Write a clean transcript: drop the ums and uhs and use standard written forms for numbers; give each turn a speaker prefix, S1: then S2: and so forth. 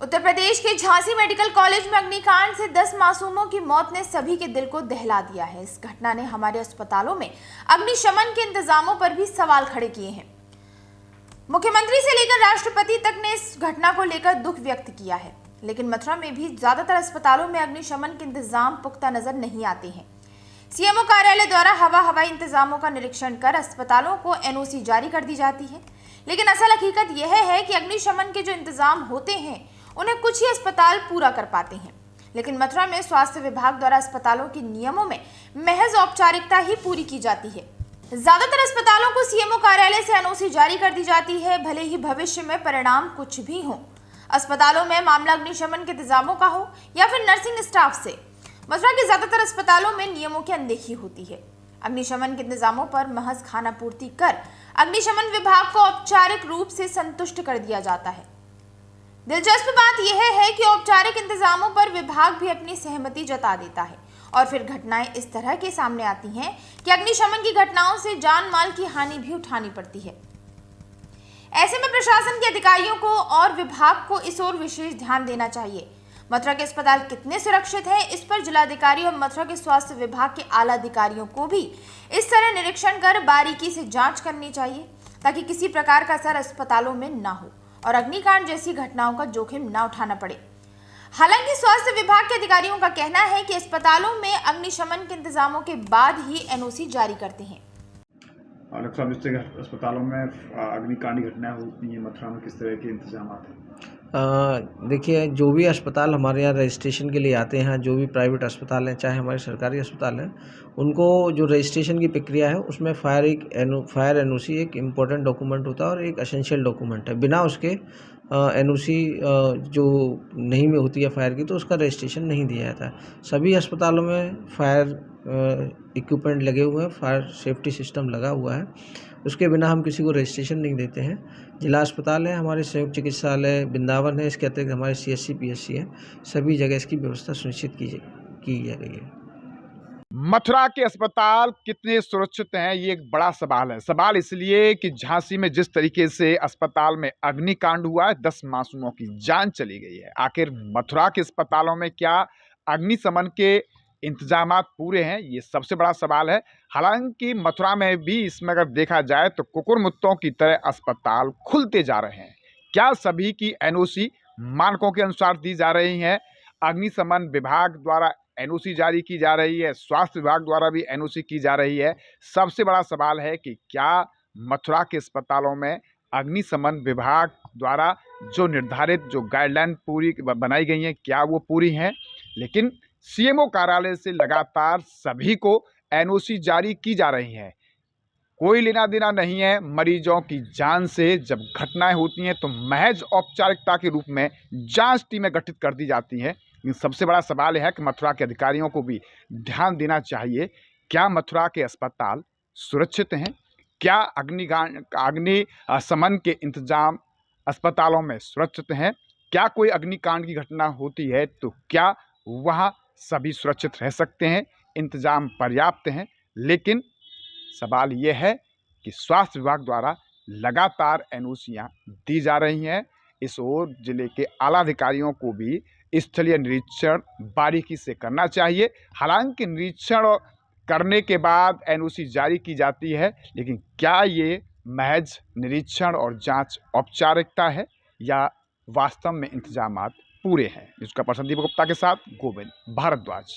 S1: उत्तर प्रदेश के Jhansi medical college में अग्निकांड से 10 मासूमों की मौत ने सभी के दिल को दहला दिया है। इस घटना ने हमारे अस्पतालों में अग्निशमन के इंतजामों पर भी सवाल खड़े किए हैं। मुख्यमंत्री से लेकर राष्ट्रपति तक ने इस घटना को लेकर दुख व्यक्त किया है, लेकिन मथुरा में भी ज्यादातर अस्पतालों में अग्निशमन के इंतजाम पुख्ता नजर नहीं आते हैं। सीएमओ कार्यालय द्वारा हवाई इंतजामों का निरीक्षण कर अस्पतालों को एनओसी जारी कर दी जाती है, लेकिन असल हकीकत यह है कि अग्निशमन के जो इंतजाम होते हैं उन्हें कुछ ही अस्पताल पूरा कर पाते हैं। लेकिन मथुरा में स्वास्थ्य विभाग द्वारा अस्पतालों के नियमों में महज औपचारिकता ही पूरी की जाती है। ज्यादातर अस्पतालों को सीएमओ कार्यालय से एनओसी जारी कर दी जाती है, भले ही भविष्य में परिणाम कुछ भी हो। अस्पतालों में मामला अग्निशमन के इंतजामों का हो या फिर नर्सिंग स्टाफ से, मथुरा के ज्यादातर अस्पतालों में नियमों की अनदेखी होती है। अग्निशमन के इंतजामों पर महज खानापूर्ति कर अग्निशमन विभाग को औपचारिक रूप से संतुष्ट कर दिया जाता है। दिलचस्प बात यह है कि औपचारिक इंतजामों पर विभाग भी अपनी सहमति जता देता है और फिर घटनाएं इस तरह के सामने आती हैं कि अग्निशमन की घटनाओं से जान माल की हानि भी उठानी पड़ती है। ऐसे में प्रशासन के अधिकारियों को और विभाग को इस ओर विशेष ध्यान देना चाहिए। मथुरा के अस्पताल कितने सुरक्षित हैं, इस पर जिलाधिकारी और मथुरा के स्वास्थ्य विभाग के आला अधिकारियों को भी इस तरह निरीक्षण कर बारीकी से जांच करनी चाहिए, ताकि किसी प्रकार का असर अस्पतालों में ना हो और अग्निकांड जैसी घटनाओं का जोखिम ना उठाना पड़े। हालांकि स्वास्थ्य विभाग के अधिकारियों का कहना है कि अस्पतालों में अग्निशमन के इंतजामों के बाद ही एनओसी जारी करते हैं।
S2: डॉक्टर साहब, जिस तरह अस्पतालों में अग्निकांड की घटनाएं होती हैं, मथुरा में किस तरह के इंतजाम हैं?
S3: देखिए, जो भी अस्पताल हमारे यहाँ रजिस्ट्रेशन के लिए आते हैं, जो भी प्राइवेट अस्पताल हैं, चाहे हमारे सरकारी अस्पताल हैं, उनको जो रजिस्ट्रेशन की प्रक्रिया है उसमें फायर एनओसी एक इम्पोर्टेंट डॉक्यूमेंट होता है और एक एसेंशियल डॉक्यूमेंट है। बिना उसके एनओसी जो नहीं में होती है फायर की, तो उसका रजिस्ट्रेशन नहीं दिया जाता है। सभी अस्पतालों में फायर इक्विपमेंट लगे हुए हैं, फायर सेफ्टी सिस्टम लगा हुआ है, उसके बिना हम किसी को रजिस्ट्रेशन नहीं देते हैं। जिला अस्पताल है, हमारे संयुक्त चिकित्सालय वृंदावन है, इसके अतिरिक्त हमारे सीएससी पीएससी है, सभी जगह इसकी व्यवस्था सुनिश्चित की जा रही है।
S2: मथुरा के अस्पताल कितने सुरक्षित हैं, ये एक बड़ा सवाल है। सवाल इसलिए कि झांसी में जिस तरीके से अस्पताल में अग्निकांड हुआ है, 10 मासूमों की जान चली गई है। आखिर मथुरा के अस्पतालों में क्या अग्निशमन के इंतजामात पूरे हैं, ये सबसे बड़ा सवाल है। हालांकि मथुरा में भी इसमें अगर देखा जाए तो कुकुर मुत्तों की तरह अस्पताल खुलते जा रहे हैं। क्या सभी की एनओसी मानकों के अनुसार दी जा रही है? अग्निशमन विभाग द्वारा एनओसी जारी की जा रही है, स्वास्थ्य विभाग द्वारा भी एनओसी की जा रही है। सबसे बड़ा सवाल है कि क्या मथुरा के अस्पतालों में अग्निशमन विभाग द्वारा जो निर्धारित जो गाइडलाइन पूरी बनाई गई हैं, क्या वो पूरी हैं? लेकिन सीएमओ कार्यालय से लगातार सभी को एनओसी जारी की जा रही है। कोई लेना देना नहीं है मरीजों की जान से। जब घटनाएं होती हैं तो महज औपचारिकता के रूप में जांच टीमें गठित कर दी जाती हैं। सबसे बड़ा सवाल यह है कि मथुरा के अधिकारियों को भी ध्यान देना चाहिए। क्या मथुरा के अस्पताल सुरक्षित हैं? क्या अग्निशमन के इंतजाम अस्पतालों में सुरक्षित हैं? क्या कोई अग्निकांड की घटना होती है तो क्या वहाँ सभी सुरक्षित रह सकते हैं? इंतजाम पर्याप्त हैं? लेकिन सवाल यह है कि स्वास्थ्य विभाग द्वारा लगातार एनओसियाँ दी जा रही हैं। इस ओर जिले के आला अधिकारियों को भी स्थलीय निरीक्षण बारीकी से करना चाहिए। हालांकि निरीक्षण करने के बाद एनओसी जारी की जाती है, लेकिन क्या ये महज निरीक्षण और जांच औपचारिकता है या वास्तव में इंतजामात पूरे हैं? इसका पर्सन दीपक गुप्ता के साथ गोविंद भारद्वाज।